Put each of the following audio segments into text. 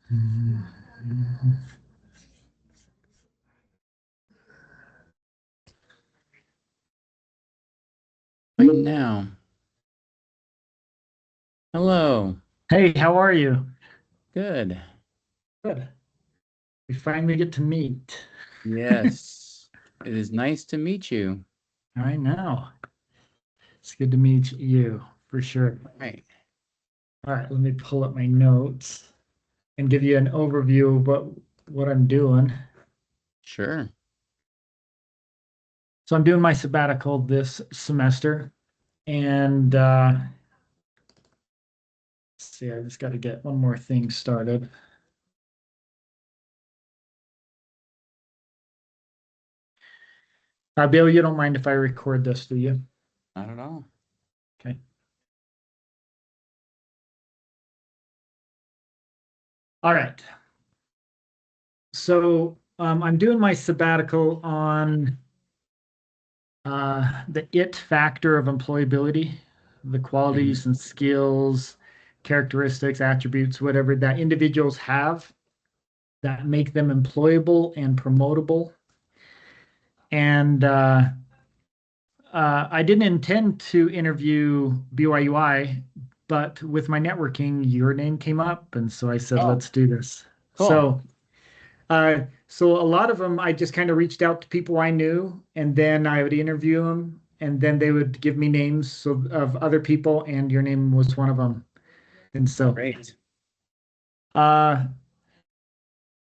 Right now. Hello. Hey, how are you? Good. Good. We finally get to meet. Yes. It is nice to meet you. I know. It's good to meet you for sure. Right. All right, let me pull up my notes and give you an overview of what I'm doing. Sure. So I'm doing my sabbatical this semester, and let's see, I just got to get one more thing started. Bill, you don't mind if I record this, do you? Not at all. Okay. All right. So I'm doing my sabbatical on the it factor of employability, the Mhm. qualities and skills, characteristics, attributes, whatever that individuals have that make them employable and promotable. And I didn't intend to interview BYUI, but with my networking, your name came up. And so I said, Oh, let's do this. cool. So a lot of them, I just kind of reached out to people I knew, and then I would interview them, and then they would give me names of other people, and your name was one of them. And Great. uh,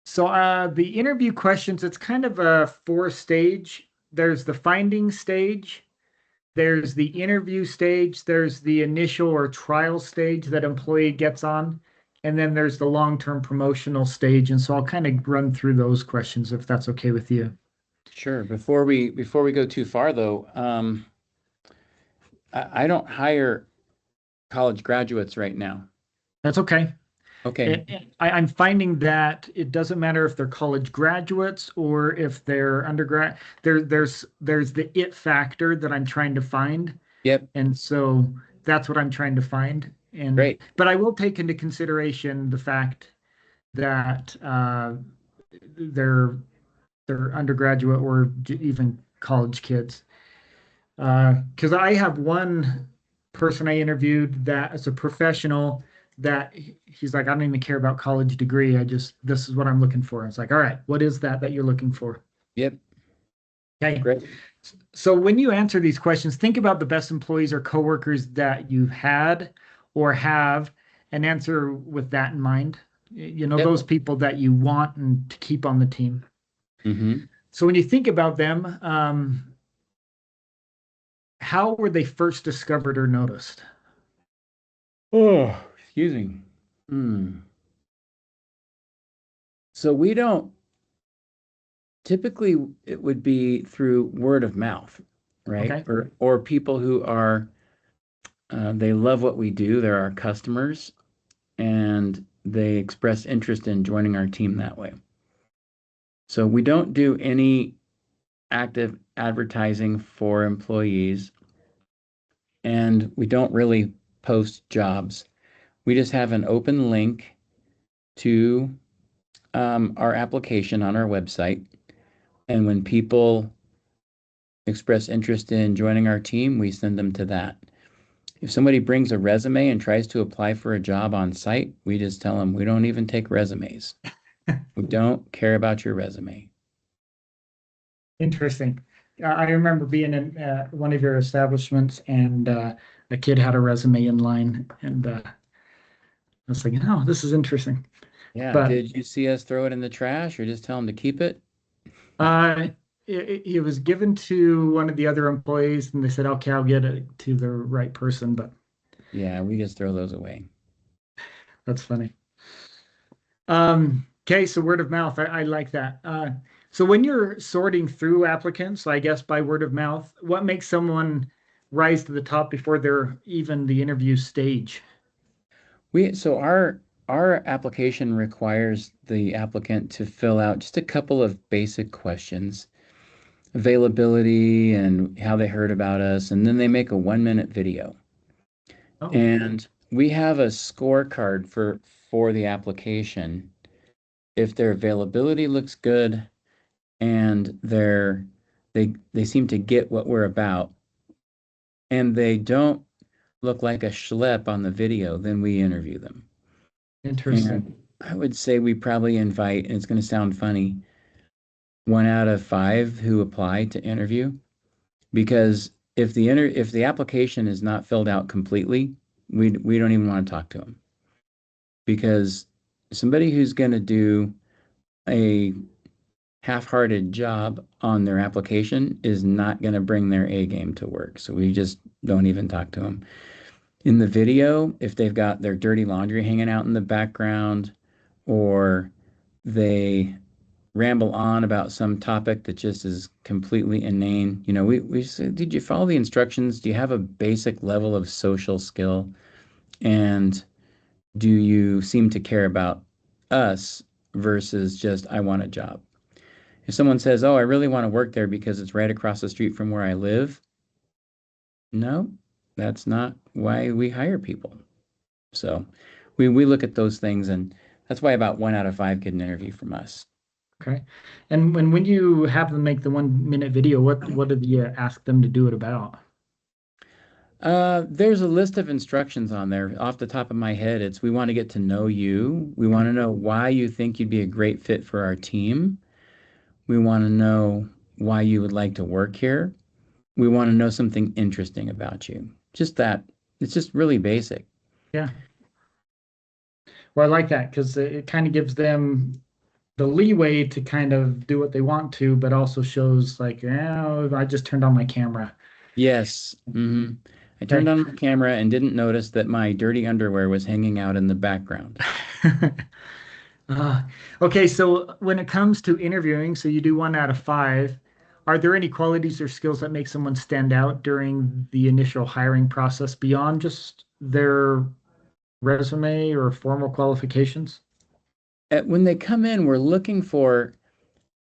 the interview questions, it's kind of a four stage. There's the finding stage, there's the interview stage, there's the initial or trial stage that employee gets on, and then there's the long-term promotional stage. And so I'll kind of run through those questions if that's okay with you. Sure. Before we go too far though, I don't hire college graduates right now. That's okay. Okay. I'm finding that it doesn't matter if they're college graduates or if they're undergrad. There's the it factor that I'm trying to find, Yep. and so that's what I'm trying to find. And Great. but I will take into consideration the fact that they're they're undergraduate or even college kids. Because I have one person I interviewed that as a professional that he's like, I don't even care about college degree. This is what I'm looking for. It's like, all right, what is that you're looking for? Yep. Okay. Great. So when you answer these questions, think about the best employees or coworkers that you've had or have and answer with that in mind. You know, Yep. those people that you want and to keep on the team. Mm-hmm. So when you think about them, how were they first discovered or noticed? Oh, excuse me. Hmm. So we don't typically it would be through word of mouth, right? Okay. Or people who are they love what we do. They're our customers, and they express interest in joining our team that way. So we don't do any active advertising for employees, and we don't really post jobs. We just have an open link to our application on our website. And when people express interest in joining our team, we send them to that. If somebody brings a resume and tries to apply for a job on site, we just tell them we don't even take resumes. We don't care about your resume. Interesting. I remember being in one of your establishments, and a kid had a resume in line, and I was like, "Oh, this is interesting." Yeah, But did you see us throw it in the trash or just tell them to keep it? uh, it was given to one of the other employees, and they said, "Okay, I'll get it to the right person." But Yeah, we just throw those away. that's funny. Okay, so word of mouth, I like that. So when you're sorting through applicants, I guess by word of mouth, what makes someone rise to the top before they're even the interview stage? Our application requires the applicant to fill out just a couple of basic questions, availability and how they heard about us, and then they make a 1 minute video. Oh, And we have a scorecard for the application. if their availability looks good and they seem to get what we're about and they don't look like a schlep on the video, then we interview them. Interesting. And I would say we probably invite, and it's going to sound funny, 1 out of 5 who apply to interview because if the application is not filled out completely, we don't even want to talk to them because somebody who's going to do a half-hearted job on their application is not going to bring their A game to work. So we just don't even talk to them. In the video, if they've got their dirty laundry hanging out in the background or they ramble on about some topic that just is completely inane, we say, did you follow the instructions? Do you have a basic level of social skill? And do you seem to care about us versus just, I want a job? If someone says, "Oh, I really want to work there because it's right across the street from where I live," no, that's not why we hire people. So we look at those things, and that's why about 1 out of 5 get an interview from us. Okay. And when you have them make the 1 minute video, what do you ask them to do it about? There's a list of instructions on there. Off the top of my head, it's we want to get to know you. We want to know why you think you'd be a great fit for our team. We want to know why you would like to work here. We want to know something interesting about you. Just that. It's just really basic. Yeah. Well, I like that because it kind of gives them the leeway to kind of do what they want to, but also shows like, yeah, I just turned on my camera. Yes. I turned Okay. on the camera and didn't notice that my dirty underwear was hanging out in the background. Uh, okay, so when it comes to interviewing, so you do 1 out of 5, are there any qualities or skills that make someone stand out during the initial hiring process beyond just their resume or formal qualifications? When they come in, we're looking for,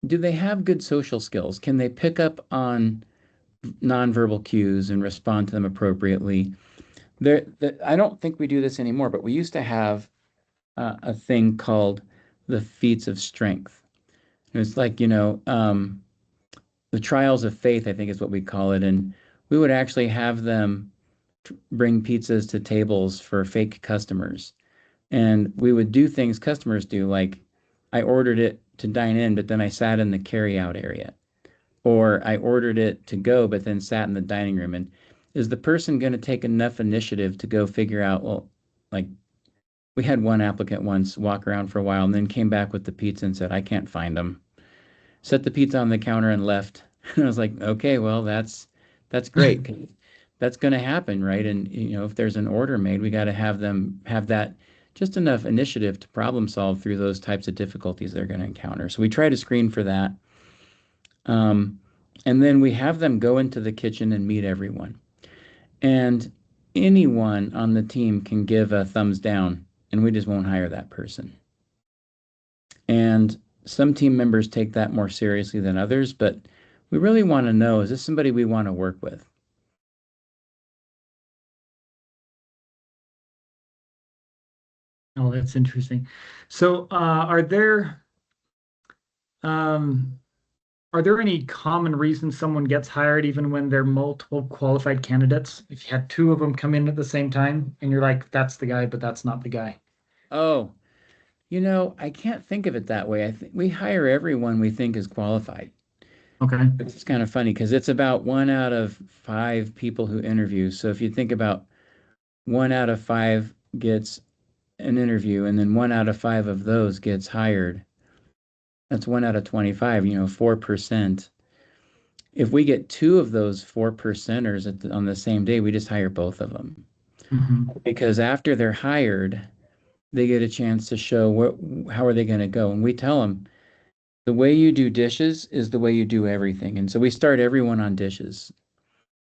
do they have good social skills? Can they pick up on nonverbal cues and respond to them appropriately? I don't think we do this anymore, but we used to have a thing called the feats of strength. It was like, the trials of faith, I think is what we call it. And we would actually have them bring pizzas to tables for fake customers. And we would do things customers do, like I ordered it to dine in, but then I sat in the carry-out area. Or I ordered it to go, but then sat in the dining room. And is the person going to take enough initiative to go figure out, well, like we had one applicant once walk around for a while and then came back with the pizza and said, I can't find them. Set the pizza on the counter and left. And I was like, okay, well, that's great. 'Cause that's going to happen, right? And if there's an order made, we got to have them have that just enough initiative to problem solve through those types of difficulties they're going to encounter. So we try to screen for that. Um, and then we have them go into the kitchen and meet everyone. And anyone on the team can give a thumbs down, and we just won't hire that person. And some team members take that more seriously than others, but we really want to know, is this somebody we want to work with? Oh, that's interesting. So, um, are there any common reasons someone gets hired even when there are multiple qualified candidates? If you had two of them come in at the same time and you're like, that's the guy, but that's not the guy. Oh, I can't think of it that way. I think we hire everyone we think is qualified. Okay. It's kind of funny because it's about 1 out of 5 people who interview. So if you think about 1 out of 5 gets an interview and then 1 out of 5 of those gets hired, that's 1 out of 25, 4%. If we get two of those 4%ers on the same day, we just hire both of them. Hmm. Because after they're hired, they get a chance to show how are they going to go. And we tell them the way you do dishes is the way you do everything. And so we start everyone on dishes.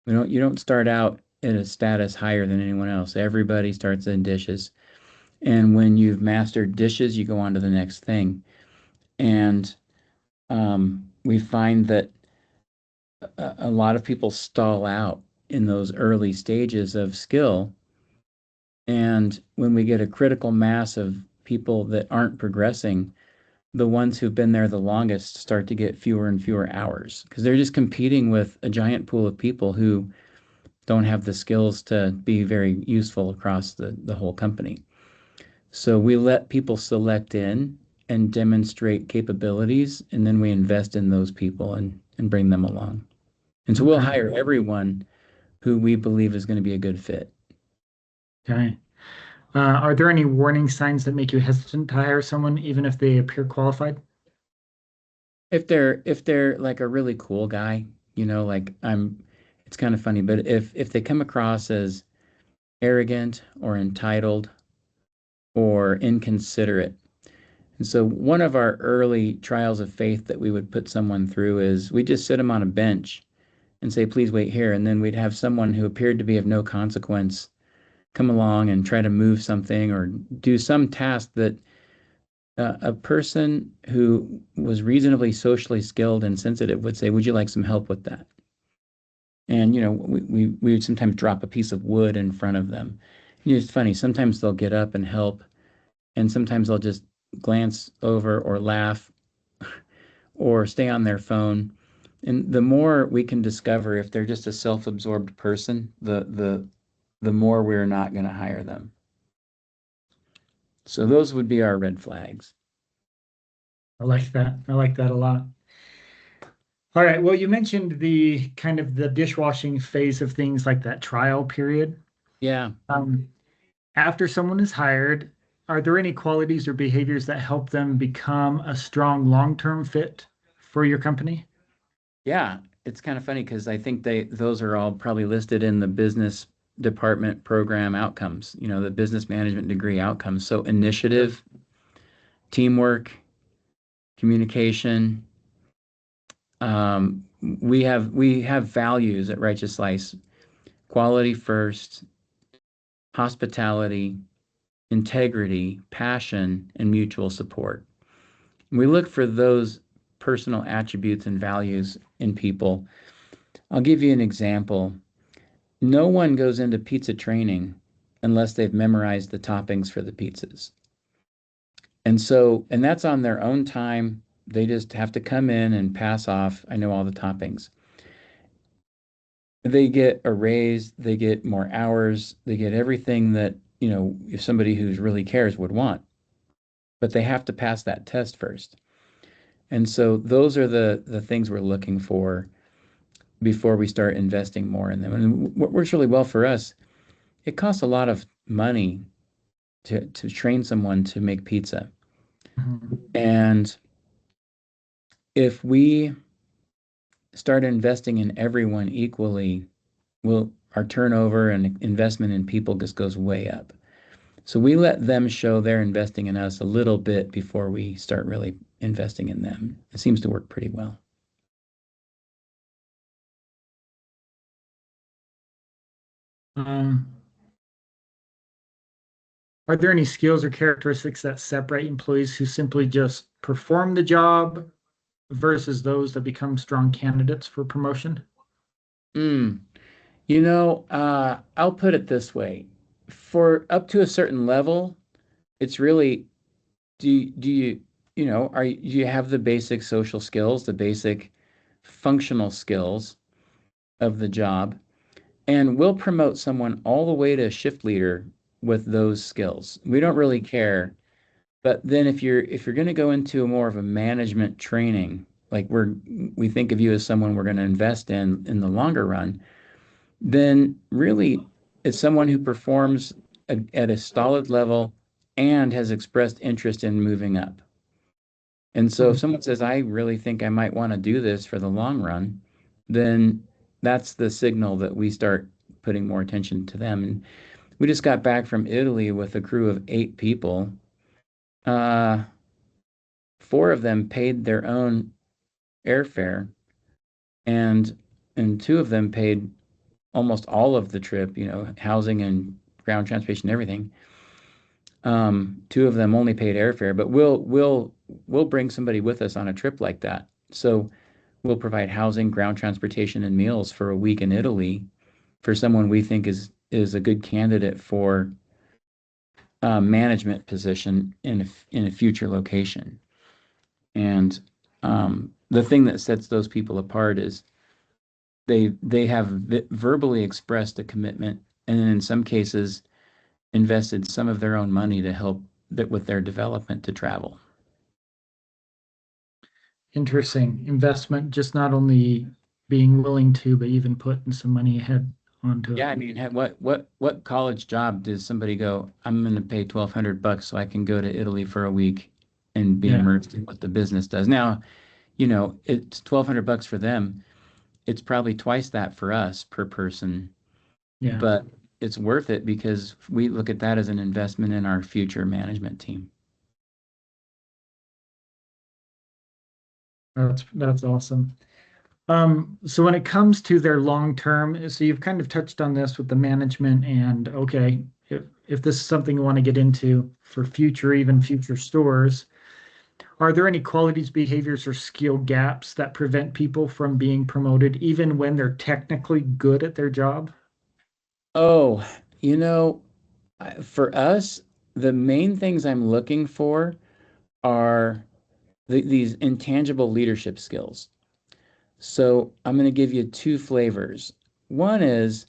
You don't start out at a status higher than anyone else. Everybody starts in dishes. And when you've mastered dishes, you go on to the next thing. And we find that a lot of people stall out in those early stages of skill. And when we get a critical mass of people that aren't progressing, the ones who've been there the longest start to get fewer and fewer hours because they're just competing with a giant pool of people who don't have the skills to be very useful across the whole company. So we let people select in and demonstrate capabilities, and then we invest in those people and bring them along. And so we'll Okay. hire everyone who we believe is going to be a good fit. Okay. Are there any warning signs that make you hesitant to hire someone, even if they appear qualified? If they're like a really cool guy, like it's kind of funny, but if they come across as arrogant or entitled or inconsiderate. And so one of our early trials of faith that we would put someone through is we just sit them on a bench and say, please wait here. And then we'd have someone who appeared to be of no consequence come along and try to move something or do some task that a person who was reasonably socially skilled and sensitive would say, would you like some help with that? And, we would sometimes drop a piece of wood in front of them. It's funny. Sometimes they'll get up and help, and sometimes they'll just glance over or laugh or stay on their phone. And the more we can discover if they're just a self-absorbed person, the more we're not going to hire them. So those would be our red flags. I like that. I like that a lot. All right. Well, you mentioned the kind of the dishwashing phase of things like that trial period. Yeah. Um, After someone is hired, are there any qualities or behaviors that help them become a strong long-term fit for your company? Yeah. It's kind of funny because I think those are all probably listed in the business department program outcomes, the business management degree outcomes. So Yep. initiative, teamwork, communication. We have values at Righteous Slice: quality first, hospitality, integrity, passion, and mutual support. We look for those personal attributes and values in people. I'll give you an example. No one goes into pizza training unless they've memorized the toppings for the pizzas. And that's on their own time. They just have to come in and pass off, I know all the toppings. They get a raise, they get more hours, they get everything that, if somebody who's really cares would want. But they have to pass that test first. And so those are the things we're looking for before we start investing more in them. And what works really well for us, it costs a lot of money to train someone to make pizza. Mhm. And if we start investing in everyone equally, our turnover and investment in people just goes way up. So we let them show they're investing in us a little bit before we start really investing in them. It seems to work pretty well. Um, are there any skills or characteristics that separate employees who simply just perform the job versus those that become strong candidates for promotion? Mm. I'll put it this way. For up to a certain level, it's really do you do you have the basic social skills, the basic functional skills of the job? And we'll promote someone all the way to shift leader with those skills. We don't really care. But then if you're going to go into more of a management training, like we think of you as someone we're going to invest in the longer run, then really it's someone who performs at a solid level and has expressed interest in moving up. And so if Mhm. someone says, I really think I might want to do this for the long run, then that's the signal that we start putting more attention to them. And we just got back from Italy with a crew of 8 people. Uh, 4 of them paid their own airfare, and two of them paid almost all of the trip, housing and ground transportation, everything. 2 of them only paid airfare, but we'll bring somebody with us on a trip like that. So we'll provide housing, ground transportation, and meals for a week in Italy for someone we think is a good candidate for a management position in a future location. And the thing that sets those people apart is they have verbally expressed a commitment, and in some cases invested some of their own money to help that with their development to travel. Interesting investment, just not only being willing to, but even putting some money ahead onto it. Yeah, I mean, what college job does somebody go, I'm going to pay $1,200 so I can go to Italy for a week and be Yeah, immersed in what the business does? Now, it's $1,200 for them. It's probably twice that for us per person, yeah, but it's worth it because we look at that as an investment in our future management team. that's awesome. So when it comes to their long term, so you've kind of touched on this with the management and okay, if this is something you want to get into for future, even future stores, are there any qualities, behaviors, or skill gaps that prevent people from being promoted even when they're technically good at their job? Oh, you know, for us, the main things I'm looking for are these intangible leadership skills. So I'm going to give you two flavors. One is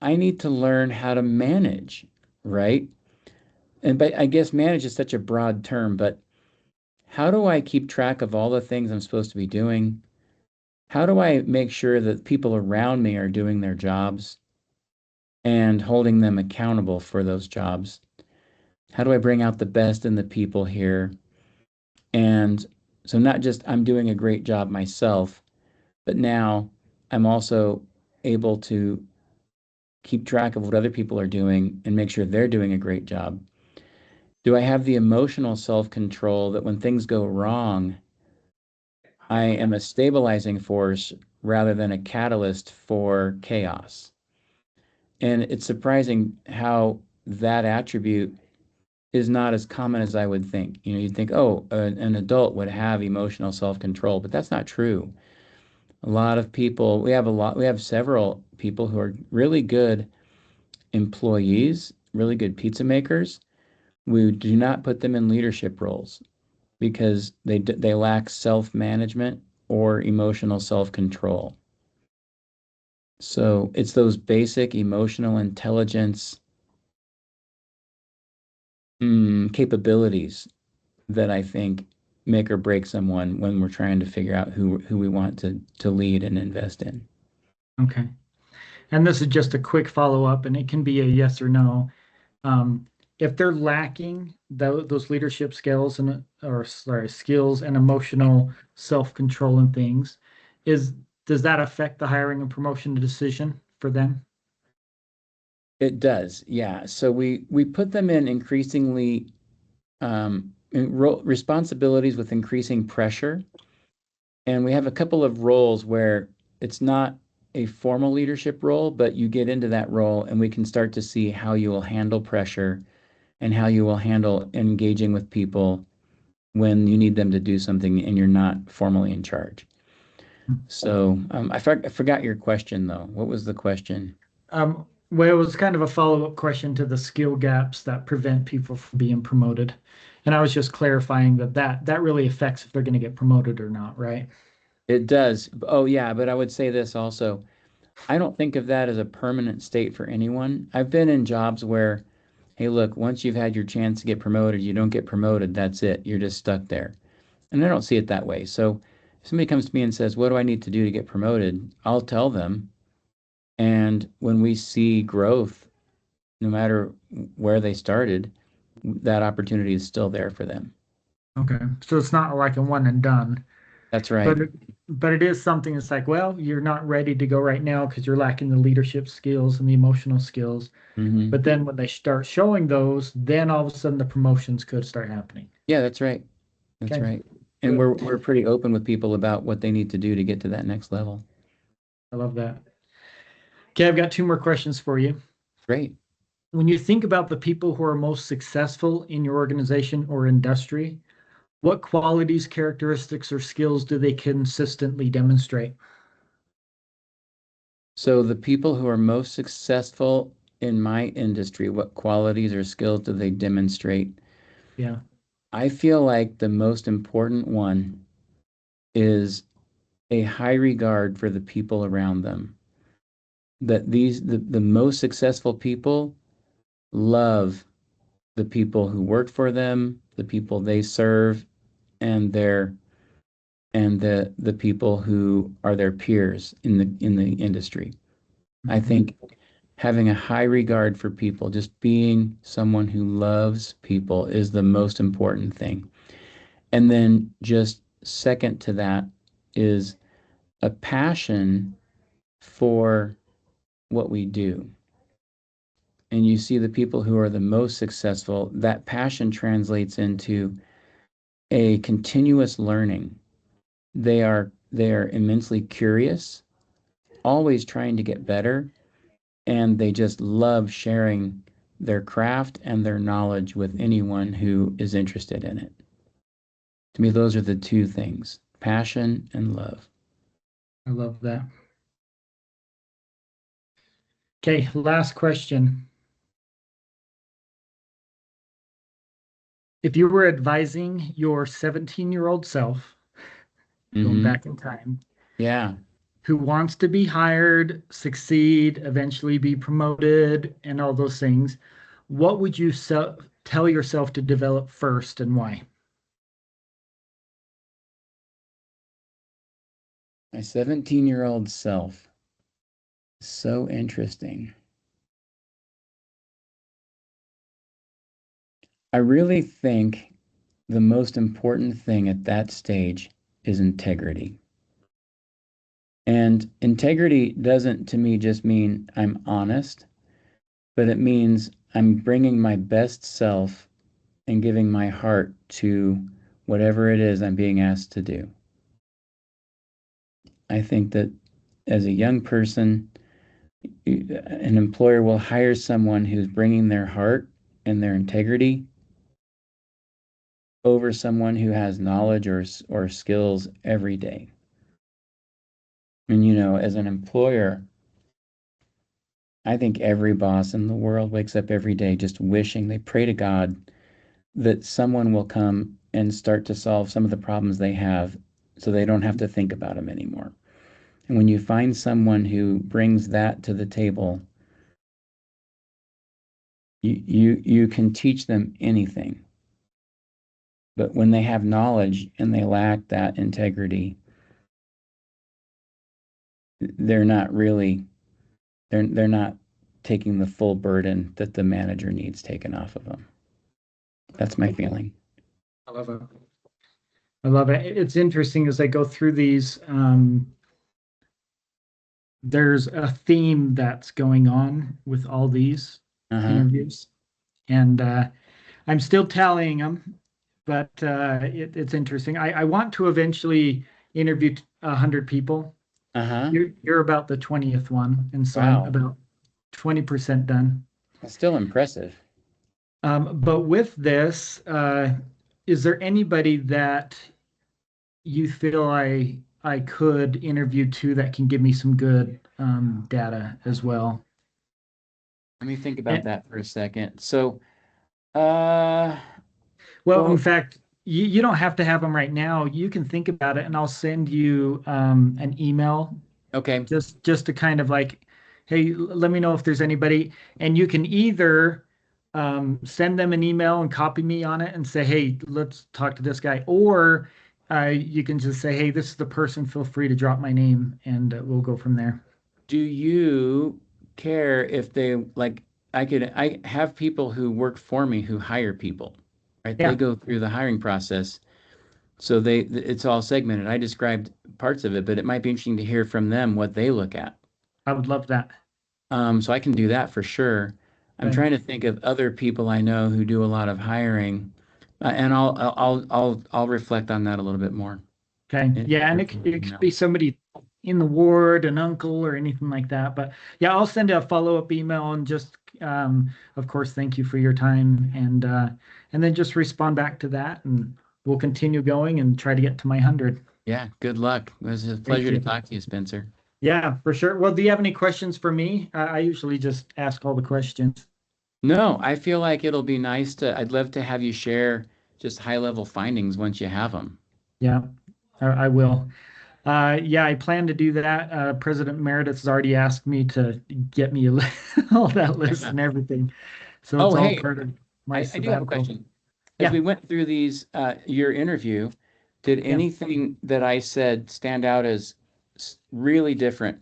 I need to learn how to manage, right? And but I guess manage is such a broad term, but how do I keep track of all the things I'm supposed to be doing? How do I make sure that people around me are doing their jobs and holding them accountable for those jobs? How do I bring out the best in the people here? And so not just I'm doing a great job myself, but now I'm also able to keep track of what other people are doing and make sure they're doing a great job. Do I have the emotional self-control that when things go wrong, I am a stabilizing force rather than a catalyst for chaos? And it's surprising how that attribute is not as common as I would think. You'd think, oh, an adult would have emotional self-control, but that's not true. A lot of people, we have several people who are really good employees, really good pizza makers. We do not put them in leadership roles because they lack self-management or emotional self-control. So it's those basic emotional intelligence capabilities that I think make or break someone when we're trying to figure out who we want to lead and invest in. Okay. And this is just a quick follow-up, and it can be a yes or no. Um, if they're lacking those leadership skills and or sorry, skills and emotional self-control and things, is does that affect the hiring and promotion decision for them? It does, yeah. So we put them in increasingly responsibilities with increasing pressure, and we have a couple of roles where it's not a formal leadership role, but you get into that role, and we can start to see how you will handle pressure and how you will handle engaging with people when you need them to do something and you're not formally in charge. So I forgot your question though. What was the question? Well, it was kind of a follow-up question to the skill gaps that prevent people from being promoted. And I was just clarifying that really affects if they're going to get promoted or not, right? It does. Oh yeah, but I would say this also. I don't think of that as a permanent state for anyone. I've been in jobs where, hey, look, once you've had your chance to get promoted, you don't get promoted, that's it. You're just stuck there. And I don't see it that way. So if somebody comes to me and says, what do I need to do to get promoted? I'll tell them. And when we see growth, no matter where they started, that opportunity is still there for them. Okay. So it's not like a one and done, That's but right. but it is something that's like, well, you're not ready to go right now because you're lacking the leadership skills and the emotional skills. Hmm. But then when they start showing those, then all of a sudden the promotions could start happening. Yeah, that's right. That's Okay, right. And good. we're pretty open with people about what they need to do to get to that next level. I love that. Okay, I've got two more questions for you. Great. When you think about the people who are most successful in your organization or industry, what qualities, characteristics, or skills do they consistently demonstrate? So the people who are most successful in my industry, what qualities or skills do they demonstrate? Yeah. I feel like the most important one is a high regard for the people around them. That the most successful people love the people who work for them, the people they serve, and the people who are their peers in the industry. I Mhm. think having a high regard for people, just being someone who loves people is the most important thing. And then just second to that is a passion for what we do. And you see the people who are the most successful, that passion translates into a continuous learning. They are immensely curious, always trying to get better, and they just love sharing their craft and their knowledge with anyone who is interested in it. To me, those are the two things, passion and love. I love that. Okay, last question. If you were advising your 17-year-old self, going Hmm. back in time, Yeah. who wants to be hired, succeed, eventually be promoted, and all those things, what would you tell yourself to develop first and why? My 17-year-old self. So interesting. I really think the most important thing at that stage is integrity. And integrity doesn't to me just mean I'm honest, but it means I'm bringing my best self and giving my heart to whatever it is I'm being asked to do. I think that as a young person, an employer will hire someone who's bringing their heart and their integrity over someone who has knowledge or skills every day. And as an employer, I think every boss in the world wakes up every day just wishing they pray to God that someone will come and start to solve some of the problems they have so they don't have to think about them anymore. And when you find someone who brings that to the table, you can teach them anything. But when they have knowledge and they lack that integrity, they're not really they're not taking the full burden that the manager needs taken off of them. That's my feeling. I love it. I love it. It's interesting as I go through these. There's a theme that's going on with all these Uh-huh. interviews, and I'm still tallying them, but it's interesting. I want to eventually interview 100 people. Uh-huh. You're about the 20th one, and so I'm Wow. about 20% done. That's still impressive. But with this, is there anybody that you feel I could interview too that can give me some good data as well? Let me think about And, that for a second. So, uh, well, in well, fact, you don't have to have them right now. You can think about it, and I'll send you an email okay. just to kind of like, hey, let me know if there's anybody, and you can either send them an email and copy me on it and say, hey, let's talk to this guy, or you can just say, hey, this is the person. Feel free to drop my name, and we'll go from there. Do you care if they like I have people who work for me who hire people, right? They Yeah, go through the hiring process. So it's all segmented. I described parts of it, but it might be interesting to hear from them what they look at. I would love that. So I can do that for sure. I'm Okay. trying to think of other people I know who do a lot of hiring, and I'll reflect on that a little bit more. Okay. Yeah, and Here it, from it could email. be somebody in the ward, an uncle, or anything like that. But yeah, I'll send a follow-up email and just, of course, thank you for your time, and then just respond back to that, and we'll continue going and try to get to my 100. Yeah, good luck. It was a Thank pleasure to you. talk to you, Spencer. Yeah, for sure. Well, do you have any questions for me? I usually just ask all the questions. No, I feel like it'll be nice to, I'd love to have you share just high level findings once you have them. Yeah, I will. Yeah, I plan to do that. President Emeritus has already asked me to get me all that list Yeah. and everything. So it's Oh, all hey, part of my I do have a sabbatical. question. As Yeah, we went through these, your interview, did yeah. anything that I said stand out as really different?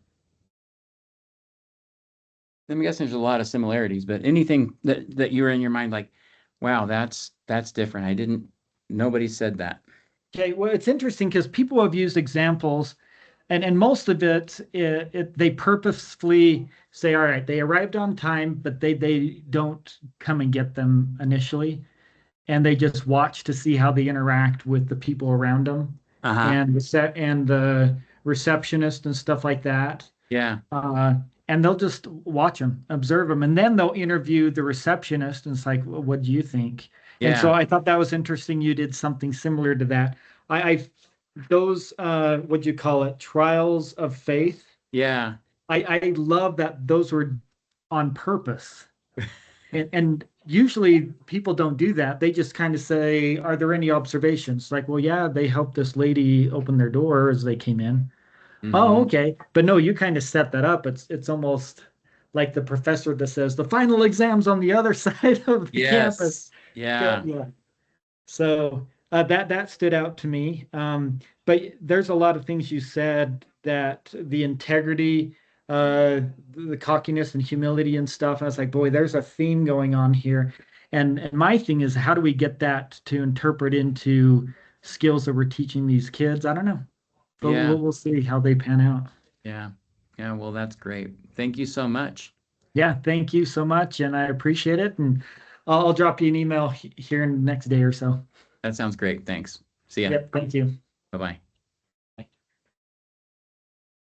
I'm guessing there's a lot of similarities, but anything that you were in your mind like, wow, that's different. I didn't, nobody said that. Okay, well, it's interesting because people have used examples, and most of they purposefully say, all right, they arrived on time, but they don't come and get them initially, and they just watch to see how they interact with the people around them, Uh-huh. and the receptionist and stuff like that. Yeah. Uh, and they'll just watch them, observe them, and then they'll interview the receptionist, and it's like, well, what do you think? And so Yeah. I thought that was interesting. You did something similar to that. I those what do you call it? Trials of faith. Yeah. I love that those were on purpose. And usually people don't do that. They just kind of say, "Are there any observations?" Like, well, yeah, they helped this lady open their door as they came in. Oh, Mm-hmm. okay. But no, you kind of set that up. It's almost like the professor that says the final exam's on the other side of the campus. Yes. Yeah. Yeah. So that stood out to me. But there's a lot of things you said that the integrity, the cockiness and humility and stuff. I was like, boy, there's a theme going on here. And my thing is, how do we get that to interpret into skills that we're teaching these kids? I don't know, but Yeah. we'll see how they pan out. Yeah. Yeah. Well, that's great. Thank you so much. Yeah, thank you so much, and I appreciate it. And I'll drop you an email here in the next day or so. That sounds great. Thanks. See ya. Yep, thank you. Bye-bye.